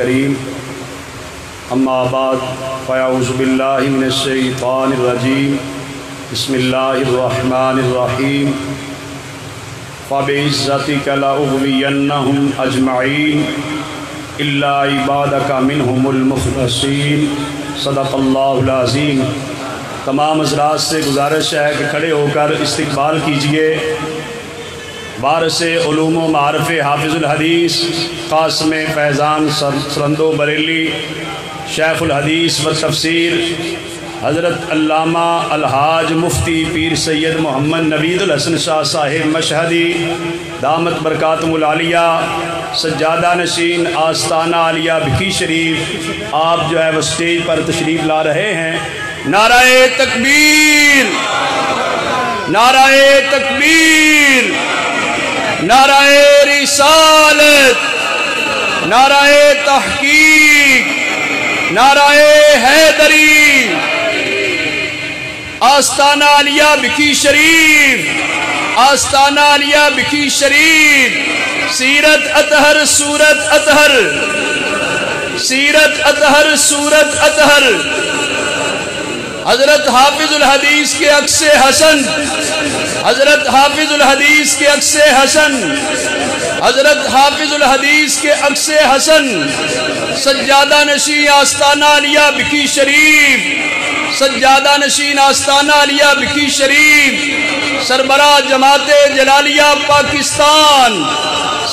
الكريم اما بعد فاعوذ باللہ من الشیطان الرجیم بسم اللہ الرحمن الرحیم فبعزتک لأغوینہم اجمعین الا عبادک منہم المخلصین صدق اللہ العظیم۔ تمام حضرات سے گزارش ہے کہ کھڑے ہو کر استقبال کیجئے وارث علوم و معارف حافظ الحدیث قاسم فیضان سرندو بریلی شیخ الحدیث و تفسیر حضرت علامہ الحاج مفتی پیر سید محمد نوید الحسن شاہ صاحب مشہدی دامت برکاتہم العالیہ سجادہ نشین آستانہ عالیہ بھکی شریف آپ جو ہے وہ سٹیج پر تشریف لا رہے ہیں۔ نعرہ تکبیر، نعرہ تکبیر، نعرہ رسالت، نعرہ تحقیق، نعرہ حیدری، آستانہ عالیہ بھکی شریف، آستانہ عالیہ بھکی شریف، سیرت اطہر صورت اطہر، سیرت اطہر صورت اطہر، حضرت حافظ الحدیث کے عکس حسن، حضرت حافظ الحدیث کے عکس حسن، حضرت حافظ الحدیث کے عکس حسن، سجادہ نشین آستانہ عالیہ بھکی شریف، سجادہ نشین آستانہ عالیہ بھکی شریف، سربراہ جماعت جلالیہ پاکستان،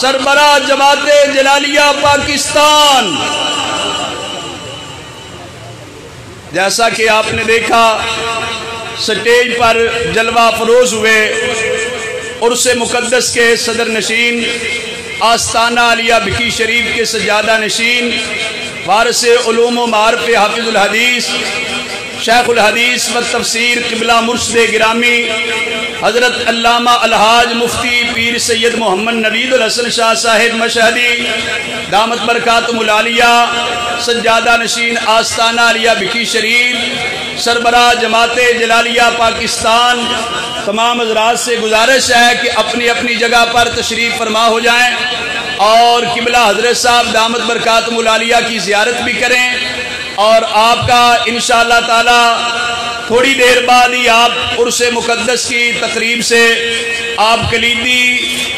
سربراہ جماعت جلالیہ پاکستان۔ جیسا کہ آپ نے دیکھا سٹیج پر جلوہ فروز ہوئے عرس مقدس کے صدر نشین آستانہ عالیہ بھکی شریف کے سجادہ نشین وارث علوم و معارف حافظ الحدیث شیخ الحدیث و تفسیر قبلہ مرشد گرامی حضرت علامہ الحاج مفتی پیر سید محمد نوید الحسن شاہ صاحب مشہدی دامت برکاتہم العالیہ سجادہ نشین آستانہ عالیہ بھکی شریف، سربراہ جماعت جلالیہ پاکستان، تمام حضرات سے گزارش ہے کہ اپنی اپنی جگہ پر تشریف فرما ہو جائیں اور قبلہ حضرت صاحب دامت برکاتہم العالیہ کی زیارت بھی کریں، اور آپ کا انشاءاللہ تعالی تھوڑی دیر بعد ہی آپ عرس مقدس کی تقریب سے آپ کلیدی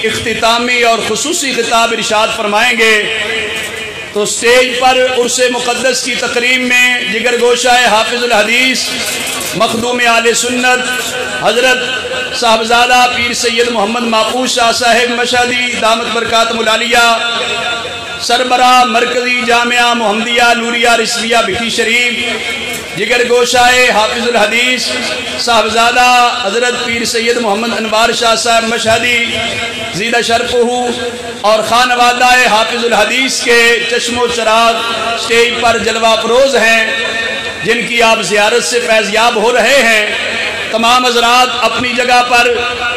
اختتامی اور خصوصی خطاب ارشاد فرمائیں گے۔ تو سٹیج پر عرس مقدس کی تقریب میں جگر گوشہ حافظ الحدیث مخدوم اہل سنت حضرت صاحبزادہ پیر سید محمد محفوظ شاہ صاحب مشہدی دامت برکاتہم العالیہ سربراہ مرکزی جامعہ محمدیہ نوریہ رسویہ بھکی شریف جگر گوشہ حافظ الحدیث صاحبزادہ حضرت پیر سید محمد انوار شاہ صاحب مشہدی زیدہ شرفہ اور خانوادہ حافظ الحدیث کے چشم و چراغ سٹیج پر جلوہ فروز ہیں جن کی آپ زیارت سے فیضیاب ہو رہے ہیں۔ تمام حضرات اپنی جگہ پر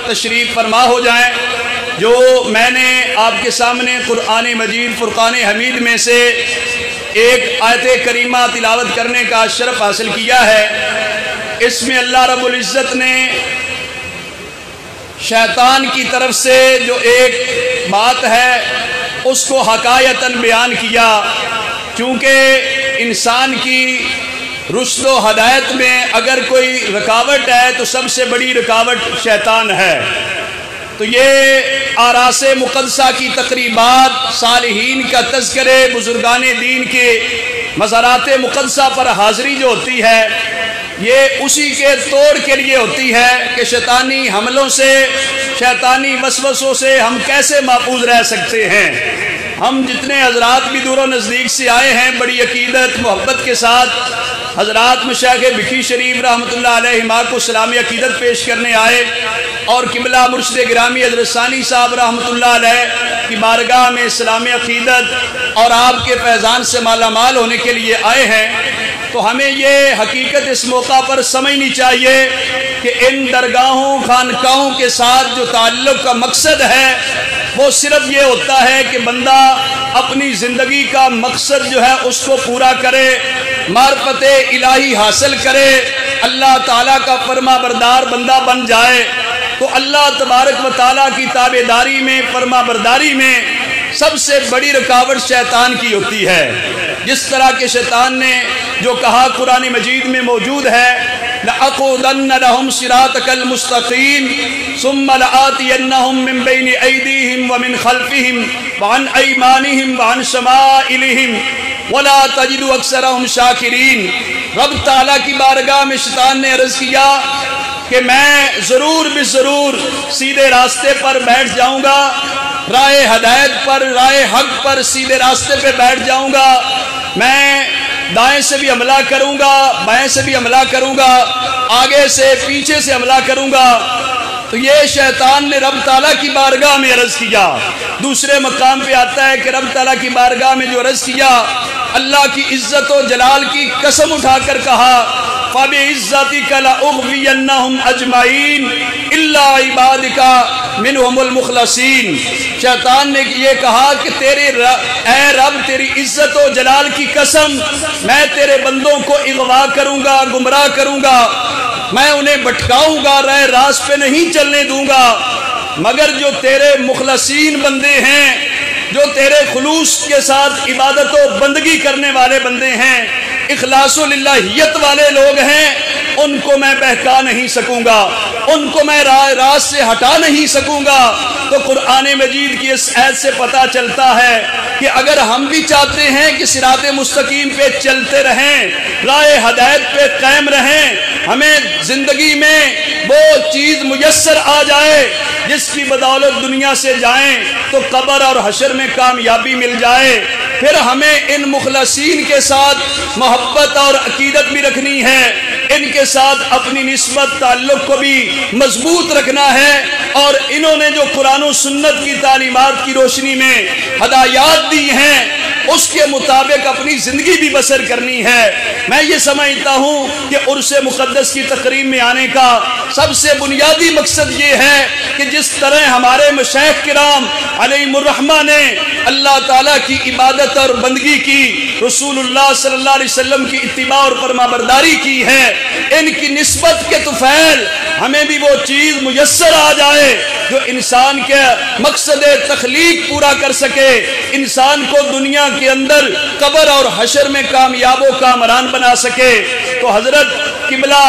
تشریف فرما ہو جائیں۔ جو میں نے آپ کے سامنے قرآن مجید فرقان حمید میں سے ایک آیت کریمہ تلاوت کرنے کا شرف حاصل کیا ہے، اس میں اللہ رب العزت نے شیطان کی طرف سے جو ایک بات ہے اس کو حقایتاً بیان کیا، کیونکہ انسان کی رشد و ہدایت میں اگر کوئی رکاوٹ ہے تو سب سے بڑی رکاوٹ شیطان ہے۔ تو یہ آراس مقدسہ کی تقریبات، صالحین کا تذکرے، بزرگان دین کے مزارات مقدسہ پر حاضری جو ہوتی ہے یہ اسی کے توڑ کے لیے ہوتی ہے کہ شیطانی حملوں سے، شیطانی وسوسوں سے ہم کیسے محفوظ رہ سکتے ہیں۔ ہم جتنے حضرات بھی دور و نزدیک سے آئے ہیں بڑی عقیدت محبت کے ساتھ حضرات مشائخ بھکی شریف رحمۃ اللہ علیہ کو سلامی عقیدت پیش کرنے آئے اور قبلہ مرشد گرامی حضرت ثانی صاحب رحمۃ اللہ علیہ کی بارگاہ میں سلامی عقیدت اور آپ کے فیضان سے مالا مال ہونے کے لیے آئے ہیں۔ تو ہمیں یہ حقیقت اس موقع پر سمجھنی چاہیے کہ ان درگاہوں خانقاہوں کے ساتھ جو تعلق کا مقصد ہے وہ صرف یہ ہوتا ہے کہ بندہ اپنی زندگی کا مقصد جو ہے اس کو پورا کرے، معرفت الہی حاصل کرے، اللہ تعالیٰ کا فرما بردار بندہ بن جائے۔ تو اللہ تبارک و تعالیٰ کی تابعداری میں، فرما برداری میں سب سے بڑی رکاوٹ شیطان کی ہوتی ہے۔ جس طرح کہ شیطان نے جو کہا قرآن مجید میں موجود ہے، لَأَقْعُدَنَّ لَهُمْ صِرَاطَكَ الْمُسْتَقِيمَ ثُمَّ لَآتِيَنَّهُمْ مِنْ بَيْنِ أَيْدِيهِمْ وَمِنْ خَلْفِهِمْ وَعَنْ أَيْمَانِهِمْ وَعَنْ شَمَائِلِهِمْ وَلَا تَجِدُ أَكْثَرَهُمْ شَاكِرِينَ۔ رب تعالیٰ کی بارگاہ میں شیطان نے عرض کیا کہ میں ضرور بضرور سیدھے راستے پر بیٹھ جاؤں گا، راہ ہدایت پر، راہ حق پر سیدھے راستے پہ بیٹھ جاؤں گا، میں دائیں سے بھی حملہ کروں گا، بائیں سے بھی حملہ کروں گا، آگے سے پیچھے سے حملہ کروں گا۔ تو یہ شیطان نے رب تعالیٰ کی بارگاہ میں عرض کیا۔ دوسرے مقام پہ آتا ہے کہ رب تعالیٰ کی بارگاہ میں جو عرض کیا، اللہ کی عزت و جلال کی قسم اٹھا کر کہا فَبِعِزَّتِكَ لَأُغْوِيَنَّهُمْ أَجْمَعِينَ إِلَّا عِبَادِكَ مِنْهُمُ الْمُخْلَصِينَ۔ شیطان نے یہ کہا کہ اے رب تیری عزت و جلال کی قسم، میں تیرے بندوں کو اغوا کروں گا، گمراہ کروں گا، میں انہیں بھٹکاؤں گا، راہ راست پہ نہیں چلنے دوں گا، مگر جو تیرے مخلصین بندے ہیں، جو تیرے خلوص کے ساتھ عبادت و بندگی کرنے والے بندے ہیں، اخلاص و للہیت والے لوگ ہیں، ان کو میں بہکا نہیں سکوں گا، ان کو میں راست سے ہٹا نہیں سکوں گا۔ تو قرآن مجید کی اس آیت سے پتہ چلتا ہے کہ اگر ہم بھی چاہتے ہیں کہ صراط مستقیم پہ چلتے رہیں، راہ ہدایت پہ قائم رہیں، ہمیں زندگی میں وہ چیز میسر آ جائے جس کی بدولت دنیا سے جائیں تو قبر اور حشر میں کامیابی مل جائے، پھر ہمیں ان مخلصین کے ساتھ محبت اور عقیدت بھی رکھنی ہے، ان کے ساتھ اپنی نسبت تعلق کو بھی مضبوط رکھنا ہے، اور انہوں نے جو قرآن و سنت کی تعلیمات کی روشنی میں ہدایات دی ہیں اس کے مطابق اپنی زندگی بھی بسر کرنی ہے۔ میں یہ سمجھتا ہوں کہ عرس مقدس کی تقریب میں آنے کا سب سے بنیادی مقصد یہ ہے کہ جس طرح ہمارے مشائخ کرام علیہم الرحمہ نے اللہ تعالیٰ کی عبادت اور بندگی کی، رسول اللہ صلی اللہ علیہ وسلم کی اتباع اور فرمانبرداری کی ہے، ان کی نسبت کے طفیل ہمیں بھی وہ چیز میسر آ جائے جو انسان کے مقصد تخلیق پورا کر سکے، انسان کو دنیا کے اندر قبر اور حشر میں کامیاب و کامران بنا سکے۔ تو حضرت قبلہ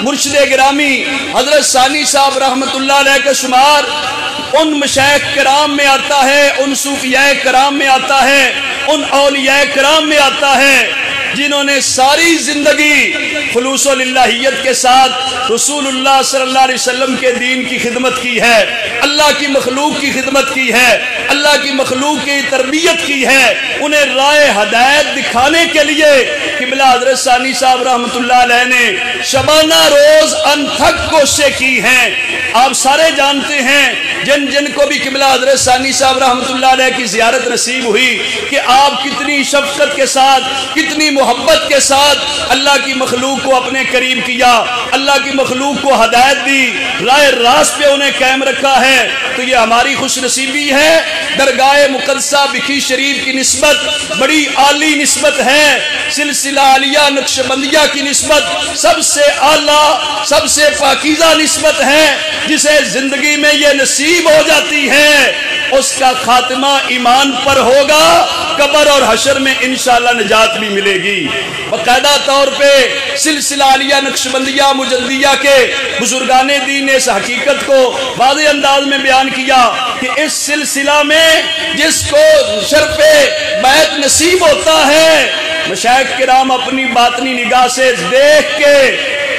مرشد گرامی حضرت ثانی صاحب رحمۃ اللہ علیہ کا شمار ان مشائخ کرام میں آتا ہے، ان صوفیاء کرام میں آتا ہے، ان اولیاء کرام میں آتا ہے جنہوں نے ساری زندگی خلوص و للہیت کے ساتھ رسول اللہ صلی اللہ علیہ وسلم کے دین کی خدمت کی ہے، اللہ کی مخلوق کی خدمت کی ہے، اللہ کی مخلوق کی تربیت کی ہے، انہیں راہ ہدایت دکھانے کے لیے قبلہ حضرت ثانی صاحب رحمۃ اللہ علیہ نے شبانہ روز انتھک کوششیں کی ہیں۔ آپ سارے جانتے ہیں جن جن کو بھی قبلہ حضرت ثانی صاحب رحمۃ اللہ علیہ کی زیارت نصیب ہوئی کہ آپ کتنی شفقت کے ساتھ، کتنی محبت کے ساتھ اللہ کی مخلوق کو اپنے قریب کیا، اللہ کی مخلوق کو ہدایت دی، راہ راست پہ انہیں قائم رکھا ہے۔ تو یہ ہماری خوش نصیبی ہے۔ درگاہ مقدسہ بکھی شریف کی نسبت بڑی عالی نسبت ہے، سلسلہ عالیہ نقشبندیہ کی نسبت سب سے اعلیٰ، سب سے پاکیزہ نسبت ہے، جسے زندگی میں یہ نصیب ہو جاتی ہے اس کا خاتمہ ایمان پر ہوگا، قبر اور حشر میں انشاءاللہ نجات بھی ملے گی۔ باقاعدہ طور پہ سلسلہ عالیہ نقشبندیہ مجددیہ کے بزرگان دین نے اس حقیقت کو واضح انداز میں بیان کیا کہ اس سلسلہ میں جس کو شرف بیعت نصیب ہوتا ہے، مشائخ کرام اپنی باطنی نگاہ سے دیکھ کے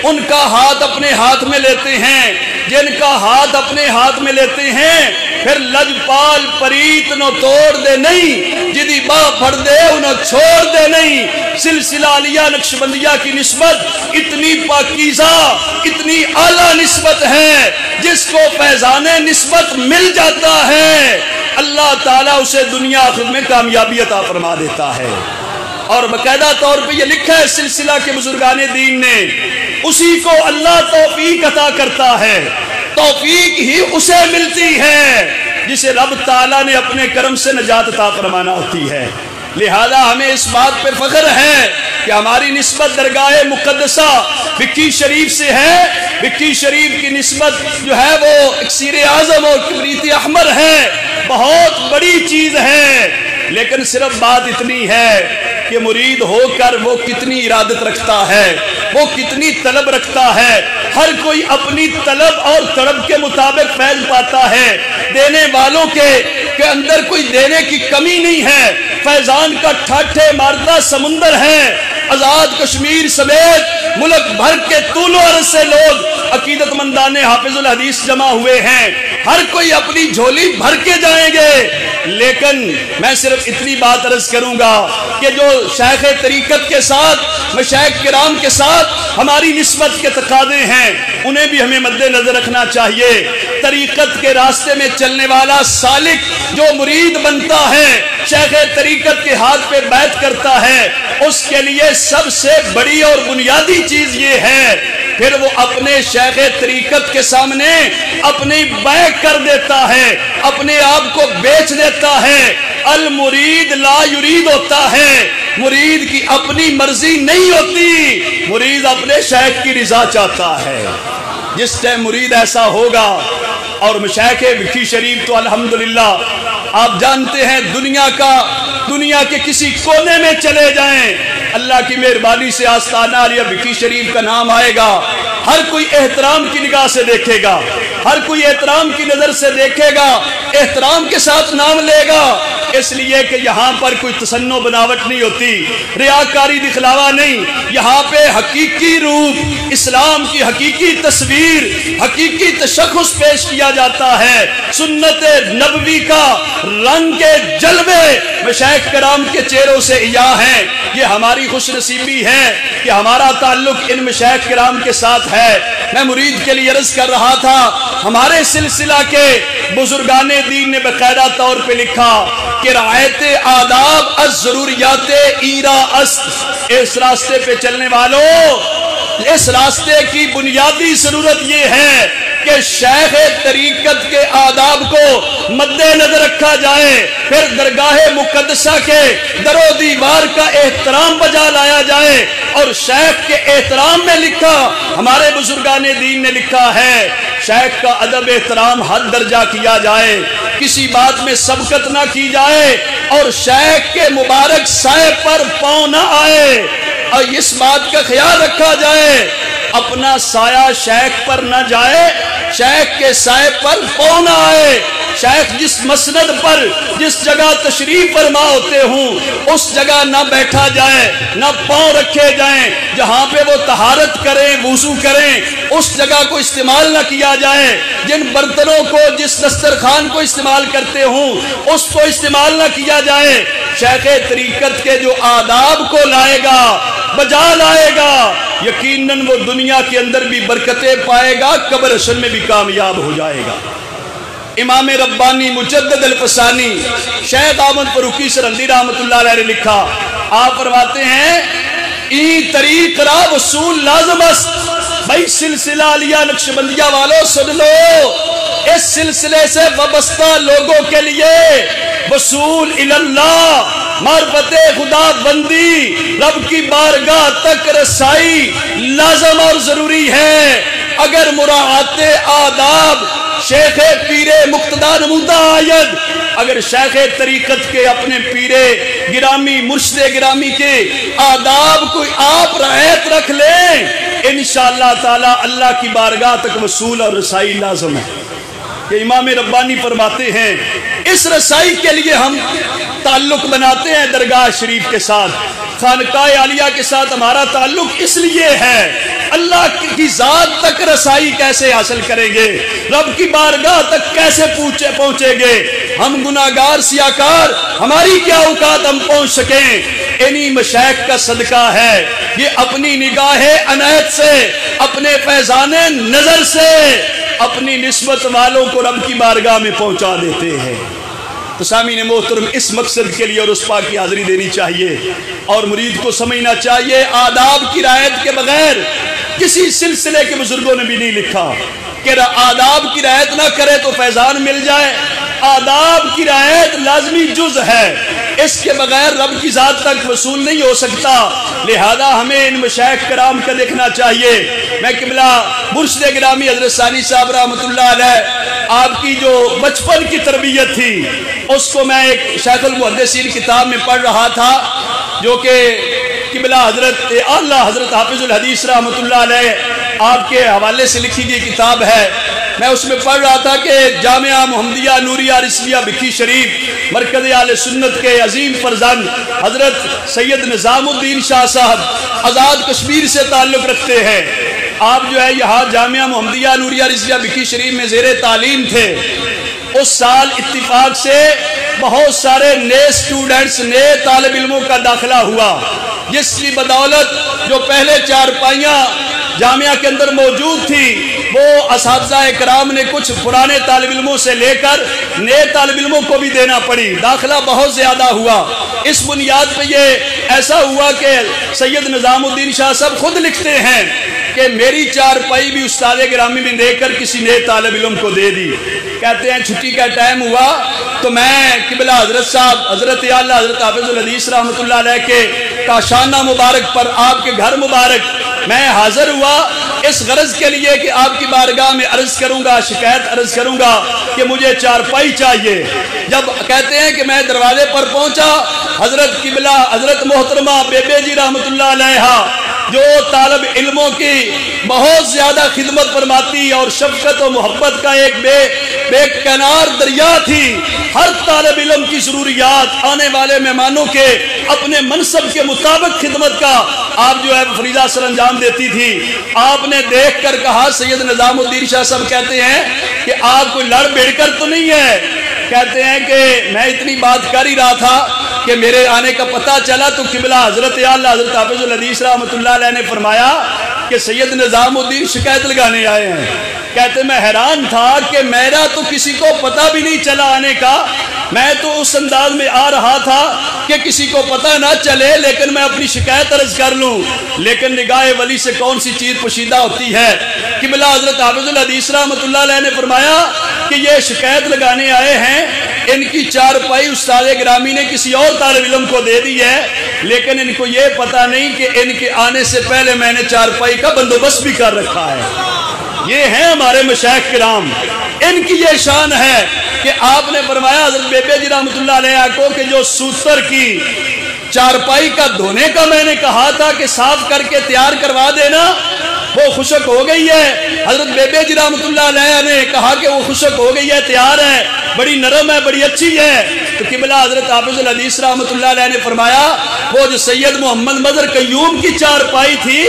ان کا ہاتھ اپنے ہاتھ میں لیتے ہیں، جن کا ہاتھ اپنے ہاتھ میں لیتے ہیں پھر لجپال پریت نو توڑ دے نہیں، جدی باں پھڑ دے انہوں چھوڑ دے نہیں۔ سلسلہ عالیہ نقشبندیہ کی نسبت اتنی پاکیزہ، اتنی اعلیٰ نسبت ہے، جس کو فیضان نسبت مل جاتا ہے اللہ تعالیٰ اسے دنیا آخرت میں کامیابی عطا فرما دیتا ہے۔ اور باقاعدہ طور پہ یہ لکھا ہے سلسلہ کے بزرگان دین نے، اسی کو اللہ توفیق عطا کرتا ہے، توفیق ہی اسے ملتی ہے جسے رب تعالیٰ نے اپنے کرم سے نجات عطا فرمانا ہوتی ہے۔ لہذا ہمیں اس بات پر فخر ہے کہ ہماری نسبت درگاہ مقدسہ بکھی شریف سے ہے۔ بکھی شریف کی نسبت جو ہے وہ اکسیر اعظم اور کبریت احمر ہے، بہت بڑی چیز ہے، لیکن صرف بات اتنی ہے کہ مرید ہو کر وہ کتنی ارادت رکھتا ہے، وہ کتنی طلب رکھتا ہے۔ ہر کوئی اپنی طلب اور طلب کے مطابق فیض پاتا ہے، دینے والوں کے اندر کوئی دینے کی کمی نہیں ہے۔ فیضان کا ٹھاٹھے مارتا سمندر ہے، آزاد کشمیر سمیت ملک بھر کے طول و عرض سے لوگ عقیدت مندان حافظ الحدیث جمع ہوئے ہیں، ہر کوئی اپنی جھولی بھر کے جائیں گے۔ لیکن میں صرف اتنی بات عرض کروں گا کہ جو شیخ طریقت کے ساتھ، مشائخ کرام کے ساتھ ہماری نسبت کے تقاضے ہیں، انہیں بھی ہمیں مد نظر رکھنا چاہیے۔ طریقت کے راستے میں چلنے والا سالک جو مرید بنتا ہے، شیخ طریقت کے ہاتھ پہ بیعت کرتا ہے، اس کے لیے سب سے بڑی اور بنیادی چیز یہ ہے، پھر وہ اپنے شیخ طریقت کے سامنے اپنی بیعت کر دیتا ہے، اپنے آپ کو بیچ دیتا ہے۔ المرید لا یرید ہوتا ہے، مرید کی اپنی مرضی نہیں ہوتی، مرید اپنے شیخ کی رضا چاہتا ہے۔ جس ٹائم مرید ایسا ہوگا، اور مشائخ وکی شریف تو الحمدللہ آپ جانتے ہیں دنیا کے کسی کونے میں چلے جائیں، اللہ کی مہربانی سے آستانہ عالیہ وکی شریف کا نام آئے گا، ہر کوئی احترام کی نگاہ سے دیکھے گا، ہر کوئی احترام کی نظر سے دیکھے گا، احترام کے ساتھ نام لے گا، اس لیے کہ یہاں پر کوئی تصنع بناوٹ نہیں ہوتی، ریاکاری دکھلاوا نہیں، یہاں پہ حقیقی روپ، اسلام کی حقیقی تصویر، حقیقی تشخص پیش کیا جاتا ہے۔ سنت نبوی کا رنگ کے جلوے مشائخ کرام کے چہروں سے عیاں ہیں۔ یہ ہماری خوش نصیبی ہے کہ ہمارا تعلق ان مشائخ کرام کے ساتھ ہے۔ میں مرید کے لیے عرض کر رہا تھا، ہمارے سلسلہ کے بزرگان دین نے باقاعدہ طور پہ لکھا کہ رعایت آداب از ضروریات ایرا است۔ اس راستے پہ چلنے والوں، اس راستے کی بنیادی ضرورت یہ ہے کہ شیخ طریقت کے آداب کو مد نظر رکھا جائے، پھر درگاہ مقدسہ کے در و دیوار کا احترام بجا لایا جائے، اور شیخ کے احترام میں لکھا، ہمارے بزرگان دین نے لکھا ہے، شیخ کا ادب احترام حد درجہ کیا جائے، کسی بات میں سبقت نہ کی جائے، اور شیخ کے مبارک سائے پر پاؤں نہ آئے، اور اس بات کا خیال رکھا جائے اپنا سایہ شیخ پر نہ جائے، شیخ کے سائے پر پاؤں نہ آئے۔ شیخ جس مسند پر جس جگہ تشریف فرما ہوتے ہوں، اس جگہ نہ بیٹھا جائے، نہ پاؤں رکھے جائیں، جہاں پہ وہ طہارت کریں، وضو کریں، اس جگہ کو استعمال نہ کیا جائے، جن برتنوں کو، جس دسترخوان کو استعمال کرتے ہوں، اس کو استعمال نہ کیا جائے۔ شیخ طریقت کے جو آداب کو لائے گا، بجا لائے گا، یقیناً وہ دنیا کے اندر بھی برکتیں پائے گا، قبر حشر میں بھی کامیاب ہو جائے گا۔ امام ربانی مجدد الفسانی شیخ احمد فروقی سرندی رحمت اللہ علیہ نے لکھا، آپ فرماتے ہیں ای طریق را وصول لازم است۔ بھائی سلسلہ علیہ نقشبندیہ والوں سن لو، اس سلسلے سے وابستہ لوگوں کے لیے وصول اللہ، معرفت خدا بندی، رب کی بارگاہ تک رسائی لازم اور ضروری ہے۔ اگر مراعات آداب شیخ پیر مقتدہ نمودہ آید، اگر شیخ طریقت کے اپنے پیر گرامی، مرشد گرامی کے آداب کو آپ رعایت رکھ لیں، انشاءاللہ تعالی اللہ کی بارگاہ تک وصول اور رسائی لازم ہے۔ کہ امام ربانی فرماتے ہیں اس رسائی کے لیے ہم تعلق بناتے ہیں درگاہ شریف کے ساتھ، خانقاہ عالیہ کے ساتھ ہمارا تعلق اس لیے ہے، اللہ کی ذات تک رسائی کیسے حاصل کریں گے، رب کی بارگاہ تک کیسے پہنچیں گے، ہم گناہگار سیاکار، ہماری کیا اوقات ہم پہنچ سکیں، انہی مشائخ کا صدقہ ہے، یہ اپنی نگاہ عنایت سے، اپنے فیضان نظر سے اپنی نسبت والوں کو رب کی بارگاہ میں پہنچا دیتے ہیں۔ تو سامعین محترم، اس مقصد کے لیے اور اس پاک کی حاضری دینی چاہیے، اور مرید کو سمجھنا چاہیے آداب کی رعایت کے بغیر کسی سلسلے کے بزرگوں نے بھی نہیں لکھا کہ آداب کی رعایت نہ کرے تو فیضان مل جائے، آداب کی رعایت لازمی جز ہے، اس کے بغیر رب کی ذات تک وصول نہیں ہو سکتا۔ لہذا ہمیں ان مشائخ کرام کا دیکھنا چاہیے۔ میں قبلہ مرشد گرامی حضرت ثانی صاحب رحمۃ اللہ علیہ آپ کی جو بچپن کی تربیت تھی اس کو میں ایک شیخ المحدثین کتاب میں پڑھ رہا تھا، جو کہ قبلہ حضرت اعلیٰ حضرت حافظ الحدیث رحمۃ اللہ علیہ آپ کے حوالے سے لکھی گئی کتاب ہے۔ میں اس میں پڑھ رہا تھا کہ جامعہ محمدیہ نوریہ رسویہ بکھی شریف مرکز اہل سنت کے عظیم فرزند حضرت سید نظام الدین شاہ صاحب آزاد کشمیر سے تعلق رکھتے ہیں۔ آپ جو ہے یہاں جامعہ محمدیہ نوریہ رسویہ بکھی شریف میں زیر تعلیم تھے۔ اس سال اتفاق سے بہت سارے نئے سٹوڈنٹس، نئے طالب علموں کا داخلہ ہوا، جس کی بدولت جو پہلے چارپائیاں جامعہ کے اندر موجود تھی وہ اساتذہ کرام نے کچھ پرانے طالب علموں سے لے کر نئے طالب علموں کو بھی دینا پڑی۔ داخلہ بہت زیادہ ہوا۔ اس بنیاد پہ یہ ایسا ہوا کہ سید نظام الدین شاہ صاحب خود لکھتے ہیں کہ میری چارپائی بھی استاد گرامی میں دے کر کسی نئے طالب علم کو دے دی۔ کہتے ہیں چھٹی کا ٹائم ہوا تو میں قبلہ حضرت صاحب حضرت اعلیٰ حضرت حافظ الحدیث رحمۃ اللہ علیہ کے کاشانہ مبارک پر آپ کے گھر مبارک میں حاضر ہوا، اس غرض کے لیے کہ آپ کی بارگاہ میں عرض کروں گا، شکایت عرض کروں گا کہ مجھے چارپائی چاہیے۔ جب کہتے ہیں کہ میں دروازے پر پہنچا، حضرت قبلہ حضرت محترمہ بیبے جی رحمۃ اللہ علیہ جو طالب علموں کی بہت زیادہ خدمت فرماتی اور شفقت و محبت کا ایک بے کنار دریا تھی، ہر طالب علم کی ضروریات آنے والے مہمانوں کے اپنے منصب کے مطابق خدمت کا آپ جو ہے فریضہ سر انجام دیتی تھی۔ آپ نے دیکھ کر کہا، سید نظام الدین شاہ صاحب کہتے ہیں کہ آپ کوئی لڑ بھیڑ کر تو نہیں ہے؟ کہتے ہیں کہ میں اتنی بات کر ہی رہا تھا کہ میرے آنے کا پتہ چلا تو قبلہ حضرت اعلیٰ حضرت حافظ الحدیث رحمۃ اللہ علیہ نے فرمایا کہ سید نظام الدین شکایت لگانے آئے ہیں۔ کہتے میں حیران تھا کہ میرا تو کسی کو پتہ بھی نہیں چلا آنے کا، میں تو اس انداز میں آ رہا تھا کہ کسی کو پتہ نہ چلے لیکن میں اپنی شکایت عرض کر لوں، لیکن نگاہ ولی سے کون سی چیز پوشیدہ ہوتی ہے۔ قبلہ حضرت حافظ الحدیث رحمۃ اللہ علیہ نے فرمایا کہ یہ شکایت لگانے آئے ہیں، ان کی چارپائی استاد گرامی نے کسی اور طالب علم کو دے دی ہے، لیکن ان کو یہ پتہ نہیں کہ ان کے آنے سے پہلے میں نے چارپائی کا بندوبست بھی کر رکھا ہے۔ یہ ہیں ہمارے مشائخ کرام، ان کی یہ شان ہے کہ آپ نے فرمایا حضرت بیبے جی رحمۃ اللہ علیہ کو کہ جو سوتر کی چارپائی کا دھونے کا میں نے کہا تھا کہ صاف کر کے تیار کروا دینا، وہ خشک ہو گئی ہے۔ حضرت بیبے جی رحمۃ اللہ علیہ نے کہا کہ وہ خشک ہو گئی ہے، تیار ہے، بڑی نرم ہے، بڑی اچھی ہے۔ تو قبلہ حضرت حافظ الحدیث رحمۃ اللہ علیہ نے فرمایا وہ جو سید محمد مظہر قیوم کی چارپائی تھی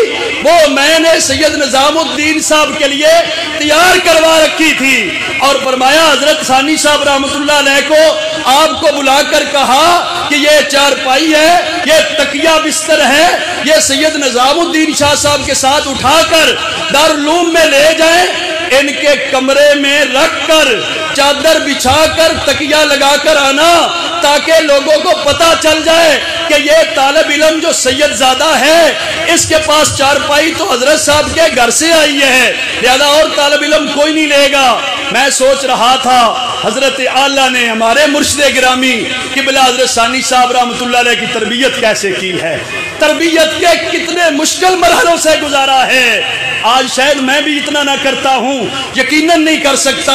وہ میں نے سید نظام الدین صاحب کے لیے تیار کروا رکھی تھی، اور فرمایا حضرت ثانی صاحب رحمۃ اللہ علیہ کو آپ کو بلا کر کہا کہ یہ چارپائی ہے، یہ تکیہ بستر ہے، یہ سید نظام الدین شاہ صاحب کے ساتھ اٹھا کر دارالعلوم میں لے جائیں، ان کے کمرے میں رکھ کر چادر بچھا کر تکیہ لگا کر آنا، تاکہ لوگوں کو پتہ چل جائے کہ یہ طالب علم جو سید زادہ ہے اس کے پاس چارپائی تو حضرت صاحب کے گھر سے آئی ہے، لہذا اور طالب علم کوئی نہیں لے گا۔ میں سوچ رہا تھا حضرت اعلیٰ نے ہمارے مرشد گرامی قبلہ حضرت ثانی صاحب رحمۃ اللہ علیہ کی تربیت کیسے کی ہے، تربیت کے کتنے مشکل مرحلوں سے گزارا ہے۔ آج شاید میں بھی اتنا نہ کرتا ہوں، یقیناً نہیں کر سکتا،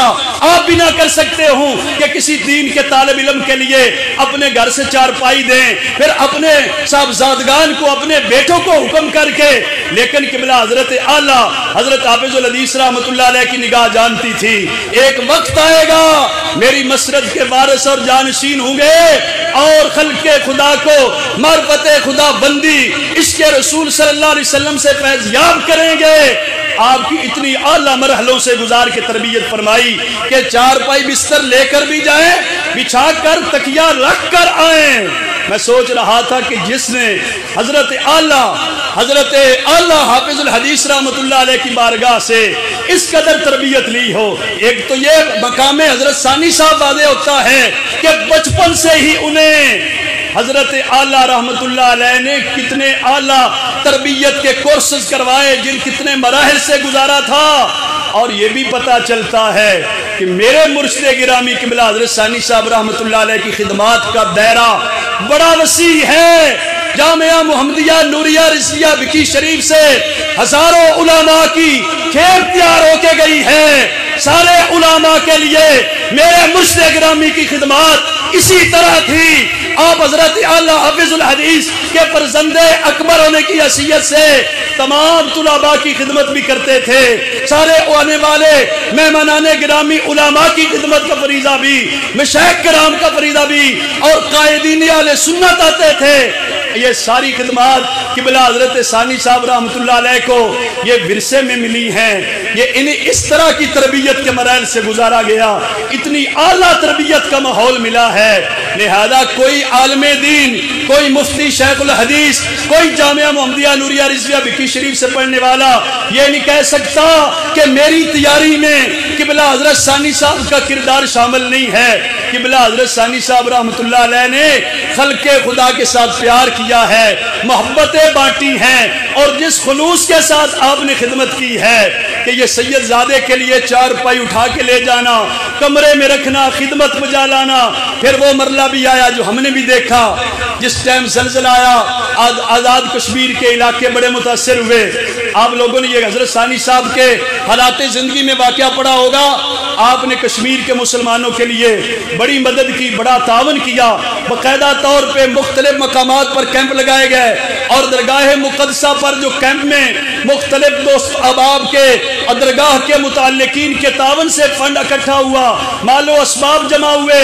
آپ بھی نہ کر سکتے ہوں کہ کسی دین کے طالب علم کے لیے اپنے گھر سے چارپائی دیں، پھر اپنے صاحبزادگان کو اپنے بیٹوں کو حکم کر کے، لیکن قبلہ حضرت اعلیٰ حضرت حافظ الحدیث رحمۃ اللہ علیہ کی نگاہ جانتی تھی ایک وقت آئے گا میری مسرت کے وارث اور جانشین ہوں گے اور خلق خدا کو معرفت خدا بندی عشق رسول صلی اللہ علیہ وسلم سے فیضیاب کریں گے۔ آپ کی اتنی اعلیٰ مرحلوں سے گزار کے تربیت فرمائی کہ چارپائی بستر لے کر بھی جائیں، بچھا کر تکیہ رکھ کر آئیں۔ میں سوچ رہا تھا کہ جس نے حضرت اعلیٰ حافظ الحدیث رحمۃ اللہ علیہ کی بارگاہ سے اس قدر تربیت لی ہو، ایک تو یہ مقام حضرت ثانی صاحب واضح ہوتا ہے کہ بچپن سے ہی انہیں حضرت آلہ رحمت اللہ علیہ نے کتنے اعلیٰ تربیت کے کورسز کروائے، جن کتنے مراحل سے گزارا تھا۔ اور یہ بھی پتہ چلتا ہے کہ میرے مرشد گرامی قبلہ حضرت ثانی صاحب رحمت اللہ علیہ کی خدمات کا دائرہ بڑا وسیع ہے۔ جامعہ محمدیہ نوریہ رضویہ بکی شریف سے ہزاروں علماء کی کھیپ تیار ہو کے گئی ہے۔ سارے علماء کے لیے میرے مرشد گرامی کی خدمات اسی طرح تھی۔ آپ حضرت اعلیٰ حافظ الحدیث کے فرزند اکبر ہونے کی حیثیت سے تمام طلباء کی خدمت بھی کرتے تھے۔ سارے آنے والے مہمانان گرامی علماء کی خدمت کا فریضہ بھی، مشائخ کرام کا فریضہ بھی، اور قائدین اہل سنت آتے تھے۔ یہ ساری خدمات قبلہ حضرت ثانی صاحب رحمت اللہ علیہ کو یہ ورثے میں ملی ہیں۔ یہ انہیں اس طرح کی تربیت کے مراحل سے گزارا گیا، اتنی اعلیٰ تربیت کا ماحول ملا ہے۔ لہذا کوئی عالم دین، کوئی مفتی شیخ الحدیث، کوئی جامعہ محمدیہ نوریہ رضویہ بکی شریف سے پڑھنے والا یہ نہیں کہہ سکتا کہ میری تیاری میں قبلہ حضرت ثانی صاحب کا کردار شامل نہیں ہے۔ قبلہ حضرت ثانی صاحب رحمت اللہ علیہ نے خلق خدا کے ساتھ پیار کیا ہے، محبتیں بانٹی ہیں، اور جس خلوص کے ساتھ آپ نے خدمت کی ہے کہ یہ سید زادے کے لیے چار پائی اٹھا کے لے جانا، کمرے میں رکھنا، خدمت بجا لانا۔ پھر وہ مرلہ بھی آیا جو ہم نے بھی دیکھا، جس ٹائم زلزلہ آیا، آزاد کشمیر کے علاقے بڑے متاثر ہوئے۔ آپ لوگوں نے یہ حضرت ثانی صاحب کے حالات زندگی میں واقعہ پڑھا ہوگا۔ آپ نے کشمیر کے مسلمانوں کے لیے بڑی مدد کی، بڑا تعاون کیا۔ باقاعدہ طور پہ مختلف مقامات پر کیمپ لگائے گئے، اور درگاہ مقدسہ پر جو کیمپ میں مختلف دوست احباب کے درگاہ کے متعلقین کے تعاون سے فنڈ اکٹھا ہوا، مال و اسباب جمع ہوئے۔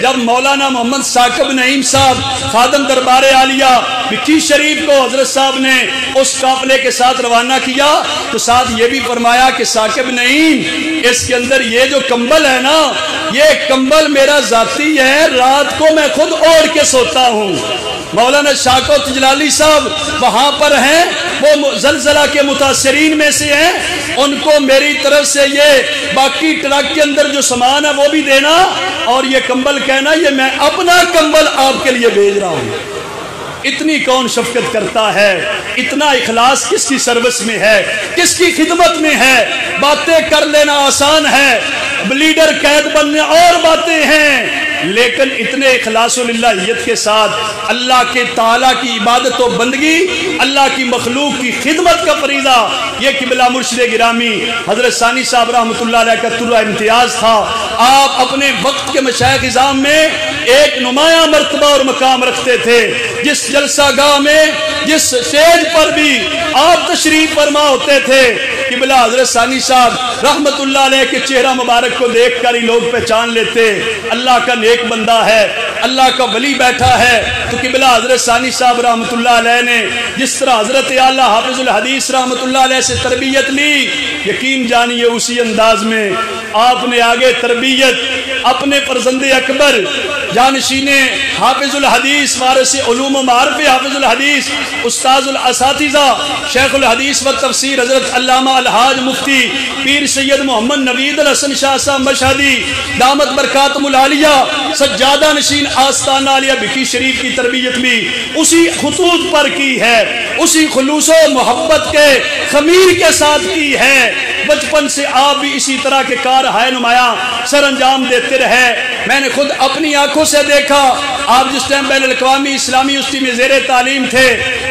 جب مولانا محمد ثاقب نعیم صاحب خادم دربار عالیہ بکی شریف کو حضرت صاحب نے اس قافلے کے ساتھ روانہ کیا تو ساتھ یہ بھی فرمایا کہ ثاقب نعیم، اس کے اندر یہ جو کمبل ہے نا، یہ کمبل میرا ذاتی ہے، رات کو میں خود اوڑھ کے سوتا ہوں۔ مولانا شاکوت جلالی صاحب وہاں پر ہیں، وہ زلزلہ کے متاثرین میں سے ہیں، ان کو میری طرف سے یہ باقی ٹرک کے اندر جو سامان ہے وہ بھی دینا، اور یہ کمبل کہنا یہ میں اپنا کمبل آپ کے لیے بھیج رہا ہوں۔ اتنی کون شفقت کرتا ہے، اتنا اخلاص کس کی سروس میں ہے، کس کی خدمت میں ہے۔ باتیں کر لینا آسان ہے، لیڈر قید بننے اور باتیں ہیں، لیکن اتنے اخلاص و للہیت کے ساتھ اللہ کے تعالیٰ کی عبادت و بندگی، اللہ کی مخلوق کی خدمت کا فریضہ، یہ قبلہ مرشد گرامی حضرت ثانی صاحب رحمت اللہ علیہ کا ترہ امتیاز تھا۔ آپ اپنے وقت کے مشائخ اعظام میں ایک نمایاں مرتبہ اور مقام رکھتے تھے۔ جس جلسہ گاہ میں، جس سٹیج پر بھی آپ تشریف فرما ہوتے تھے، قبلہ حضرت ثانی صاحب رحمت اللہ علیہ کے چہرہ مبارک کو دیکھ کر ہی لوگ پہچان لیتے، اللہ کا نیک بندہ ہے، اللہ کا ولی بیٹھا ہے۔ تو قبلہ حضرت ثانی صاحب رحمت اللہ علیہ نے جس طرح حضرت اعلیٰ حافظ الحدیث رحمت اللہ علیہ سے تربیت لی، یقین جانیے اسی انداز میں آپ نے آگے تربیت اپنے فرزند اکبر جانشین حافظ الحدیث، وارث علوم و معارف حافظ الحدیث، استاذ الاساتذہ شیخ الحدیث و تفسیر حضرت علامہ الحاج مفتی پیر سید محمد نوید الحسن شاہ صاحب مشہدی دامت برکاتہم العالیہ، سجادہ نشین آستانہ عالیہ بکی شریف کی تربیت بھی اسی خطوط پر کی ہے، اسی خلوص و محبت کے خمیر کے ساتھ کی ہے۔ بچپن سے آپ بھی اسی طرح کے کار ہائے نمایاں سر انجام دیتے رہے۔ میں نے خود اپنی آنکھوں سے دیکھا، آپ جس ٹائم بین الاقوامی اسلامی یونیورسٹی میں زیر تعلیم تھے،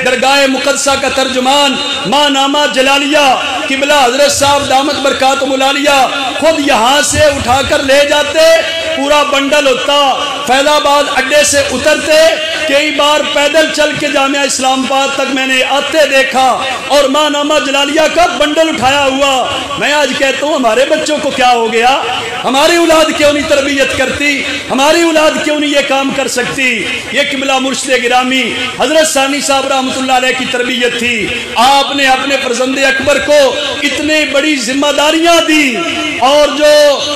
درگاہ مقدسہ کا ترجمان ماں نامہ جلالیہ قبلہ حضرت صاحب دامت برکاتہم العالیہ خود یہاں سے اٹھا کر لے جاتے، پورا بنڈل ہوتا، فیض آباد اڈے سے اترتے، کئی بار پیدل چل کے جامعہ اسلام آباد تک میں نے آتے دیکھا، اور ماں نامہ جلالیہ کا بنڈل اٹھایا ہوا۔ میں آج کہتا ہوں ہمارے بچوں کو کیا ہو گیا، ہماری اولاد کیوں نہیں تربیت کرتی، ہماری اولاد کیوں نہیں یہ کام کر سکتی۔ یہ قبلہ مرشد گرامی حضرت ثانی صاحب رحمت اللہ علیہ کی تربیت تھی۔ آپ نے اپنے فرزند اکبر کو اتنی بڑی ذمہ داریاں دی، اور جو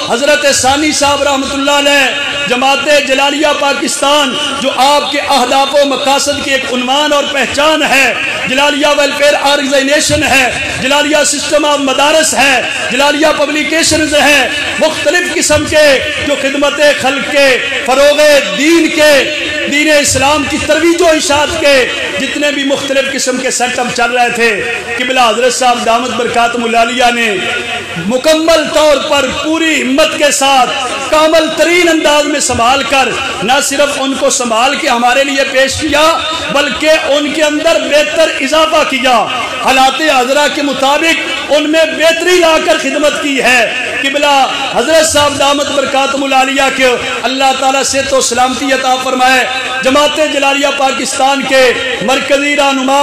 حضرت ثانی صاحب رحمت اللہ علیہ جماعت جلالیہ پاکستان جو آپ کے اہداف و مقاصد کی ایک عنوان اور پہچان ہے، جلالیہ ویلفیئر آرگنائزیشن ہے، جلالیہ سسٹم آف مدارس ہے، جلالیہ پبلیکیشنز ہے، مختلف قسم کے جو خدمت خلق کے، فروغ دین کے، دین اسلام کی ترویج و اشاعت کے جتنے بھی مختلف قسم کے سیٹ اپ چل رہے تھے، قبلہ حضرت صاحب دامت برکاتہم العالیہ نے مکمل طور پر پوری ہمت کے ساتھ کامل ترین انداز میں سنبھال کر نہ صرف ان کو سنبھال کے ہمارے لیے پیش کیا بلکہ ان کے اندر بہتر اضافہ کیا، حالات حاضرہ کے مطابق ان میں بہتری لا کر خدمت کی ہے۔ قبلہ حضرت صاحب دامت برکاتہم العالیہ کے اللہ تعالیٰ سے تو سلامتی عطا فرمائے، جماعت جلالیہ پاکستان کے مرکزی رہنما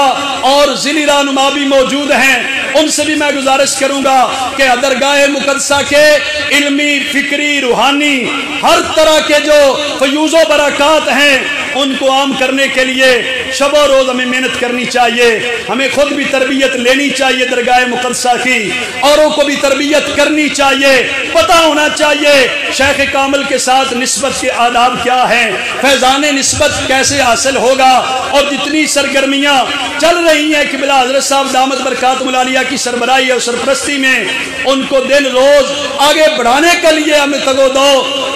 اور ضلعی رہنما بھی موجود ہیں، ان سے بھی میں گزارش کروں گا کہ درگاہ مقدسہ کے علمی، فکری، روحانی ہر طرح کے جو فیوز و برکات ہیں ان کو عام کرنے کے لیے شب و روز ہمیں محنت کرنی چاہیے، ہمیں خود بھی تربیت لینی چاہیے درگاہ مقدسہ کی، اوروں کو بھی تربیت کرنی چاہیے، پتہ ہونا چاہیے شیخ کامل کے ساتھ نسبت کے آداب کیا ہیں، فیضان نسبت کیسے حاصل ہوگا، اور جتنی سرگرمیاں چل رہی ہیں قبلہ حضرت صاحب دامت برکاتہم العالیہ کی سربراہی اور سرپرستی میں ان کو دن روز آگے بڑھانے کے لیے ہمیں تگ و دو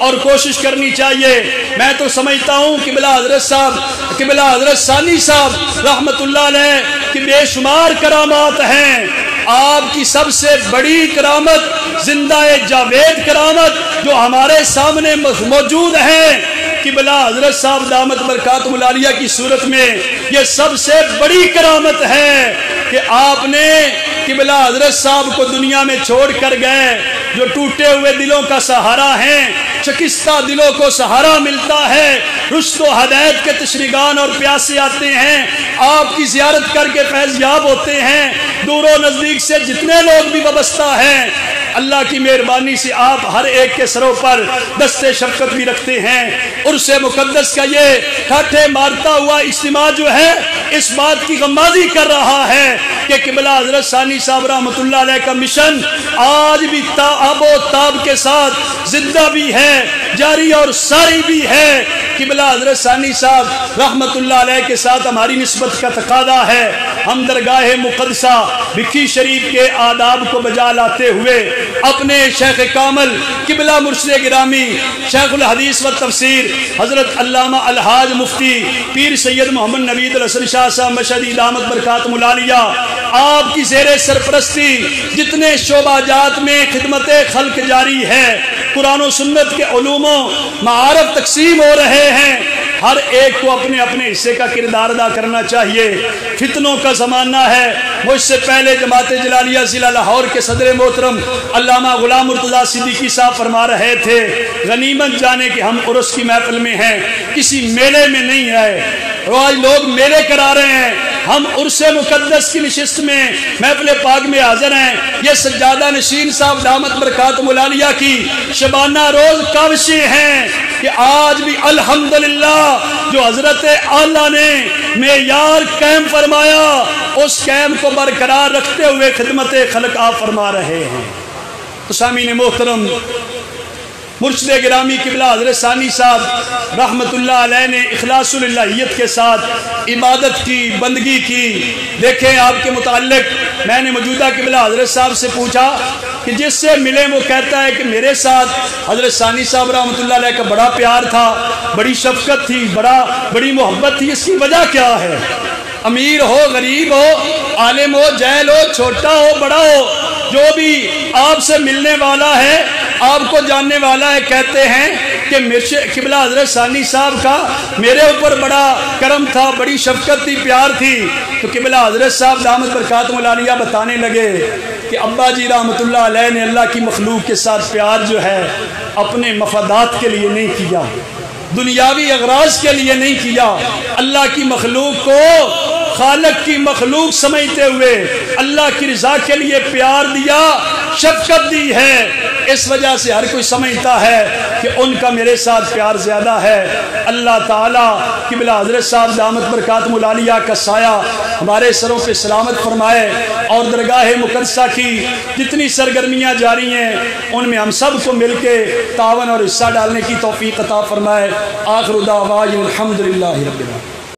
اور کوشش کرنی چاہیے۔ میں تو سمجھتا ہوں قبلہ حضرت صاحب، قبلہ حضرت ثانی صاحب رحمت اللہ علیہ کی بے شمار کرامات ہیں، آپ کی سب سے بڑی کرامت زندہ جاوید کرامت جو ہمارے سامنے موجود ہے قبلہ حضرت صاحب دامت برکاتہم العالیہ کی صورت میں یہ سب سے بڑی کرامت ہے کہ آپ نے قبلہ حضرت صاحب کو دنیا میں چھوڑ کر گئے، جو ٹوٹے ہوئے دلوں کا سہارا ہیں، شکستہ دلوں کو سہارا ملتا ہے، رشد و ہدایت کے تشریگان اور پیاسے آتے ہیں، آپ کی زیارت کر کے فیض یاب ہوتے ہیں، دور و نزدیک سے جتنے لوگ بھی وابستہ ہیں، اللہ کی مہربانی سے آپ ہر ایک کے سروں پر دست شفقت بھی رکھتے ہیں۔ عرس مقدس کا یہ ٹھاٹھے مارتا ہوا اجتماع جو ہے اس بات کی غمازی کر رہا ہے کہ قبلہ حضرت ثانی صاحب رحمۃ اللہ علیہ کا مشن آج بھی آب و تاب کے ساتھ زندہ بھی ہے، جاری اور ساری بھی ہے۔ قبلہ حضرت ثانی صاحب رحمۃ اللہ علیہ کے ساتھ ہماری نسبت کا تقاضا ہے ہم درگاہ مقدسہ بکھی شریف کے آداب کو بجا لاتے ہوئے اپنے شیخ کامل قبلہ مرشد گرامی شیخ الحدیث و تفسیر حضرت علامہ الحاج مفتی پیر سید محمد نوید الحسن شاہ صاحب مشہدی دامت برکاتہم العالیہ آپ کی زیر سرپرستی جتنے شعبہ جات میں خدمت خلق جاری ہے، قرآن و سنت کے علوم و معارف تقسیم ہو رہے ہیں، ہر ایک کو اپنے اپنے حصے کا کردار ادا کرنا چاہیے۔ فتنوں کا زمانہ ہے، مجھ سے پہلے جماعت جلالیہ ضلع لاہور کے صدر محترم علامہ غلام مرتضیٰ صدیقی صاحب فرما رہے تھے، غنیمت جانے کہ ہم عرس کی محفل میں ہیں، کسی میلے میں نہیں آئے۔ آج لوگ میلے کرا رہے ہیں، ہم عرس مقدس کی نشست میں محفل پاک میں حاضر ہیں۔ یہ سجادہ نشین صاحب دامت برکاتہم العالیہ کی شبانہ روز کاوشیں ہیں کہ آج بھی الحمدللہ جو حضرت اعلیٰ نے معیار قائم فرمایا اس قائم کو برقرار رکھتے ہوئے خدمت خلق آپ فرما رہے ہیں۔ تو سامعین محترم، مرشد گرامی قبلہ حضرت ثانی صاحب رحمت اللہ علیہ نے اخلاص الہیت کے ساتھ عبادت کی، بندگی کی۔ دیکھیں آپ کے متعلق میں نے موجودہ قبلہ حضرت صاحب سے پوچھا کہ جس سے ملے وہ کہتا ہے کہ میرے ساتھ حضرت ثانی صاحب رحمت اللہ علیہ کا بڑا پیار تھا، بڑی شفقت تھی، بڑی محبت تھی۔ اس کی وجہ کیا ہے؟ امیر ہو، غریب ہو، عالم ہو، جاہل ہو، چھوٹا ہو، بڑا ہو، جو بھی آپ سے ملنے والا ہے، آپ کو جاننے والا ہے، کہتے ہیں کہ قبلہ حضرت ثانی صاحب کا میرے اوپر بڑا کرم تھا، بڑی شفقت تھی، پیار تھی۔ تو قبلہ حضرت صاحب دامت برکاتہم العالیہ بتانے لگے کہ ابا جی رحمت اللہ علیہ نے اللہ کی مخلوق کے ساتھ پیار جو ہے اپنے مفادات کے لیے نہیں کیا، دنیاوی اغراض کے لیے نہیں کیا، اللہ کی مخلوق کو خالق کی مخلوق سمجھتے ہوئے اللہ کی رضا کے لیے پیار دیا، شفقت دی ہے۔ اس وجہ سے ہر کوئی سمجھتا ہے کہ ان کا میرے ساتھ پیار زیادہ ہے۔ اللہ تعالیٰ قبلہ حضرت صاحب دامت برکاتہم العالیہ کا سایہ ہمارے سروں پہ سلامت فرمائے، اور درگاہ مقدسہ کی جتنی سرگرمیاں جاری ہیں ان میں ہم سب کو مل کے تعاون اور حصہ ڈالنے کی توفیق عطا فرمائے۔ آخر دعوانا الحمدللہ رب العالمین۔